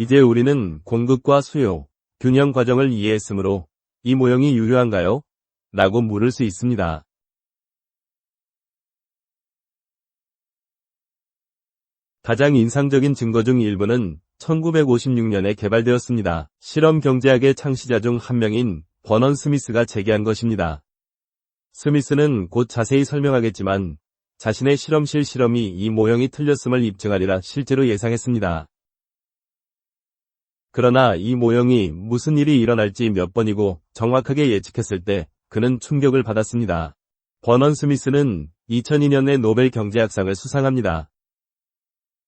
이제 우리는 공급과 수요, 균형 과정을 이해했으므로 이 모형이 유효한가요? 라고 물을 수 있습니다. 가장 인상적인 증거 중 일부는 1956년에 개발되었습니다. 실험 경제학의 창시자 중 한 명인 버넌 스미스가 제기한 것입니다. 스미스는 곧 자세히 설명하겠지만 자신의 실험실 실험이 이 모형이 틀렸음을 입증하리라 실제로 예상했습니다. 그러나 이 모형이 무슨 일이 일어날지 몇 번이고 정확하게 예측했을 때 그는 충격을 받았습니다. 버넌 스미스는 2002년에 노벨 경제학상을 수상합니다.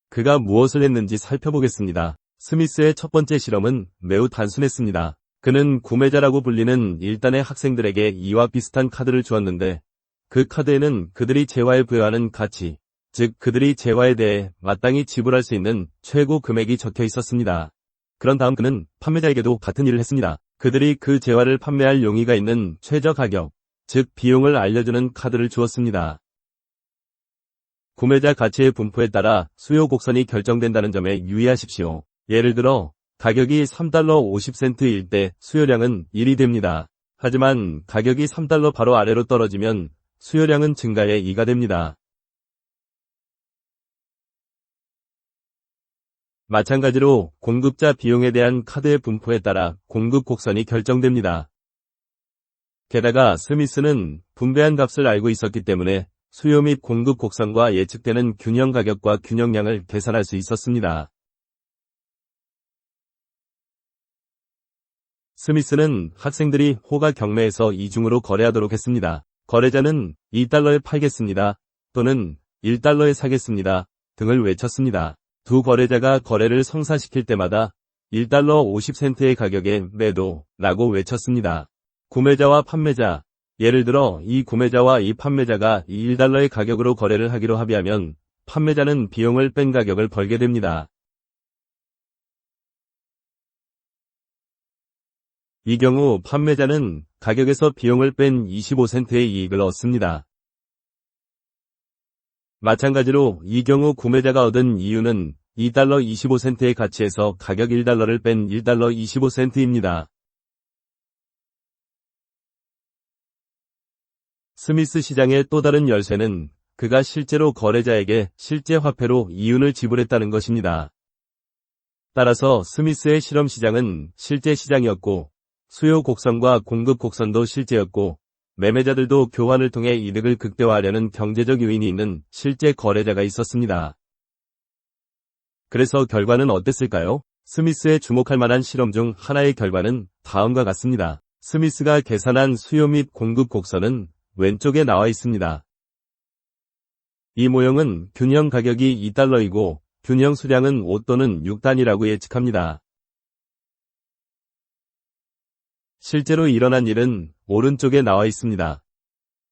그가 무엇을 했는지 살펴보겠습니다. 스미스의 첫 번째 실험은 매우 단순했습니다. 그는 구매자라고 불리는 1단의 학생들에게 이와 비슷한 카드를 주었는데 그 카드에는 그들이 재화에 부여하는 가치, 즉 그들이 재화에 대해 마땅히 지불할 수 있는 최고 금액이 적혀 있었습니다. 그런 다음 그는 판매자에게도 같은 일을 했습니다. 그들이 그 재화를 판매할 용의가 있는 최저 가격, 즉 비용을 알려주는 카드를 주었습니다. 구매자 가치의 분포에 따라 수요 곡선이 결정된다는 점에 유의하십시오. 예를 들어 가격이 3달러 50센트일 때 수요량은 1이 됩니다. 하지만 가격이 3달러 바로 아래로 떨어지면 수요량은 증가해 2가 됩니다. 마찬가지로 공급자 비용에 대한 카드의 분포에 따라 공급 곡선이 결정됩니다. 게다가 스미스는 분배한 값을 알고 있었기 때문에 수요 및 공급 곡선과 예측되는 균형 가격과 균형량을 계산할 수 있었습니다. 스미스는 학생들이 호가 경매에서 이중으로 거래하도록 했습니다. 거래자는 2달러에 팔겠습니다. 또는 1달러에 사겠습니다. 등을 외쳤습니다. 두 거래자가 거래를 성사시킬 때마다 1달러 50센트의 가격에 매도라고 외쳤습니다. 구매자와 판매자, 예를 들어 이 구매자와 이 판매자가 이 1달러의 가격으로 거래를 하기로 합의하면 판매자는 비용을 뺀 가격을 벌게 됩니다. 이 경우 판매자는 가격에서 비용을 뺀 25센트의 이익을 얻습니다. 마찬가지로 이 경우 구매자가 얻은 이유는 2달러 25센트의 가치에서 가격 1달러를 뺀 1달러 25센트입니다. 스미스 시장의 또 다른 열쇠는 그가 실제로 거래자에게 실제 화폐로 이윤을 지불했다는 것입니다. 따라서 스미스의 실험 시장은 실제 시장이었고 수요 곡선과 공급 곡선도 실제였고 매매자들도 교환을 통해 이득을 극대화하려는 경제적 요인이 있는 실제 거래자가 있었습니다. 그래서 결과는 어땠을까요? 스미스의 주목할 만한 실험 중 하나의 결과는 다음과 같습니다. 스미스가 계산한 수요 및 공급 곡선은 왼쪽에 나와 있습니다. 이 모형은 균형 가격이 2달러이고 균형 수량은 5 또는 6단이라고 예측합니다. 실제로 일어난 일은 오른쪽에 나와 있습니다.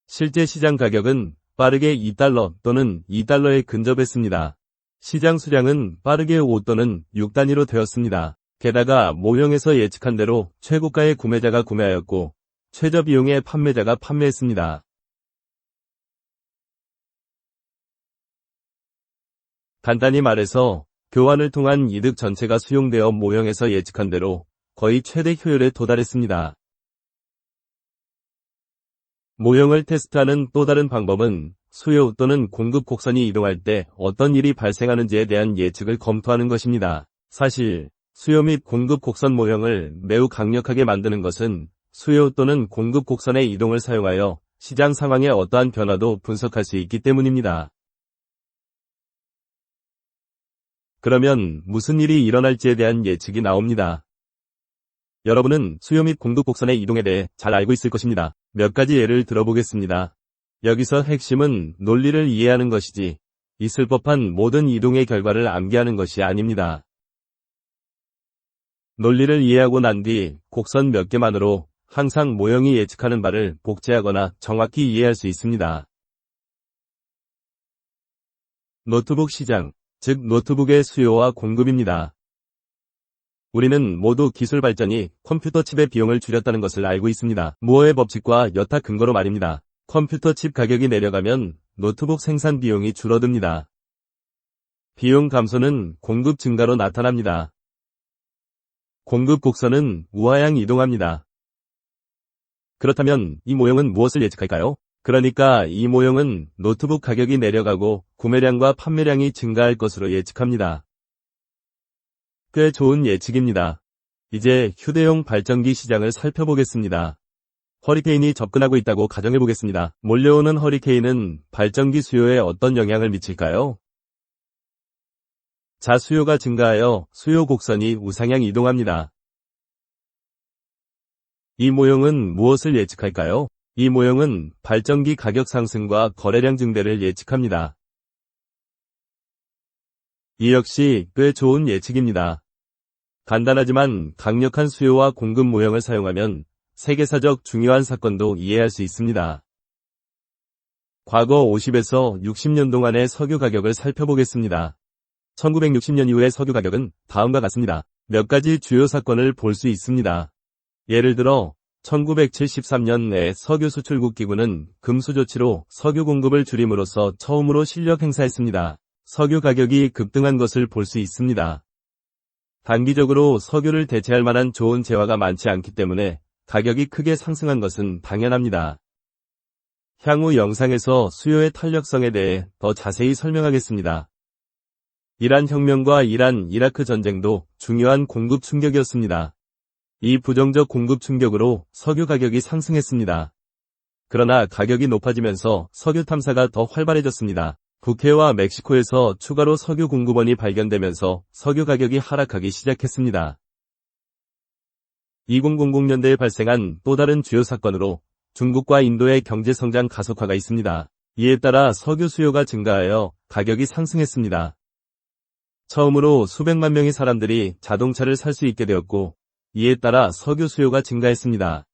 실제 시장 가격은 빠르게 2달러 또는 2달러에 근접했습니다. 시장 수량은 빠르게 5 또는 6단위로 되었습니다. 게다가 모형에서 예측한 대로 최고가의 구매자가 구매하였고 최저 비용의 판매자가 판매했습니다. 간단히 말해서 교환을 통한 이득 전체가 수용되어 모형에서 예측한 대로 거의 최대 효율에 도달했습니다. 모형을 테스트하는 또 다른 방법은 수요 또는 공급 곡선이 이동할 때 어떤 일이 발생하는지에 대한 예측을 검토하는 것입니다. 사실 수요 및 공급 곡선 모형을 매우 강력하게 만드는 것은 수요 또는 공급 곡선의 이동을 사용하여 시장 상황의 어떠한 변화도 분석할 수 있기 때문입니다. 그러면 무슨 일이 일어날지에 대한 예측이 나옵니다. 여러분은 수요 및 공급 곡선의 이동에 대해 잘 알고 있을 것입니다. 몇 가지 예를 들어보겠습니다. 여기서 핵심은 논리를 이해하는 것이지 있을 법한 모든 이동의 결과를 암기하는 것이 아닙니다. 논리를 이해하고 난 뒤 곡선 몇 개만으로 항상 모형이 예측하는 바를 복제하거나 정확히 이해할 수 있습니다. 노트북 시장, 즉 노트북의 수요와 공급입니다. 우리는 모두 기술 발전이 컴퓨터 칩의 비용을 줄였다는 것을 알고 있습니다. 무어의 법칙과 여타 근거로 말입니다. 컴퓨터 칩 가격이 내려가면 노트북 생산 비용이 줄어듭니다. 비용 감소는 공급 증가로 나타납니다. 공급 곡선은 우하향 이동합니다. 그렇다면 이 모형은 무엇을 예측할까요? 그러니까 이 모형은 노트북 가격이 내려가고 구매량과 판매량이 증가할 것으로 예측합니다. 꽤 좋은 예측입니다. 이제 휴대용 발전기 시장을 살펴보겠습니다. 허리케인이 접근하고 있다고 가정해보겠습니다. 몰려오는 허리케인은 발전기 수요에 어떤 영향을 미칠까요? 자, 수요가 증가하여 수요 곡선이 우상향 이동합니다. 이 모형은 무엇을 예측할까요? 이 모형은 발전기 가격 상승과 거래량 증대를 예측합니다. 이 역시 꽤 좋은 예측입니다. 간단하지만 강력한 수요와 공급 모형을 사용하면 세계사적 중요한 사건도 이해할 수 있습니다. 과거 50에서 60년 동안의 석유 가격을 살펴보겠습니다. 1960년 이후의 석유 가격은 다음과 같습니다. 몇 가지 주요 사건을 볼 수 있습니다. 예를 들어 1973년에 석유 수출국 기구는 금수 조치로 석유 공급을 줄임으로써 처음으로 실력 행사했습니다. 석유 가격이 급등한 것을 볼 수 있습니다. 단기적으로 석유를 대체할 만한 좋은 재화가 많지 않기 때문에 가격이 크게 상승한 것은 당연합니다. 향후 영상에서 수요의 탄력성에 대해 더 자세히 설명하겠습니다. 이란 혁명과 이란-이라크 전쟁도 중요한 공급 충격이었습니다. 이 부정적 공급 충격으로 석유 가격이 상승했습니다. 그러나 가격이 높아지면서 석유 탐사가 더 활발해졌습니다. 북해와 멕시코에서 추가로 석유 공급원이 발견되면서 석유 가격이 하락하기 시작했습니다. 2000년대에 발생한 또 다른 주요 사건으로 중국과 인도의 경제성장 가속화가 있습니다. 이에 따라 석유 수요가 증가하여 가격이 상승했습니다. 처음으로 수백만 명의 사람들이 자동차를 살 수 있게 되었고 이에 따라 석유 수요가 증가했습니다.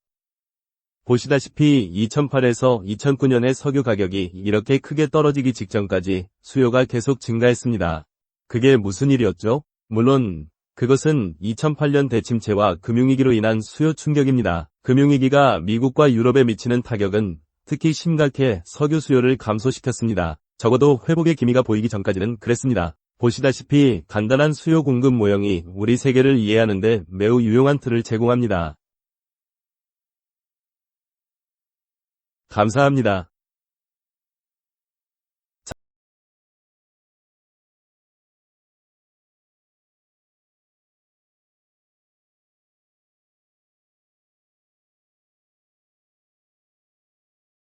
보시다시피 2008에서 2009년의 석유 가격이 이렇게 크게 떨어지기 직전까지 수요가 계속 증가했습니다. 그게 무슨 일이었죠? 물론 그것은 2008년 대침체와 금융위기로 인한 수요 충격입니다. 금융위기가 미국과 유럽에 미치는 타격은 특히 심각해 석유 수요를 감소시켰습니다. 적어도 회복의 기미가 보이기 전까지는 그랬습니다. 보시다시피 간단한 수요 공급 모형이 우리 세계를 이해하는 데 매우 유용한 틀을 제공합니다. 감사합니다.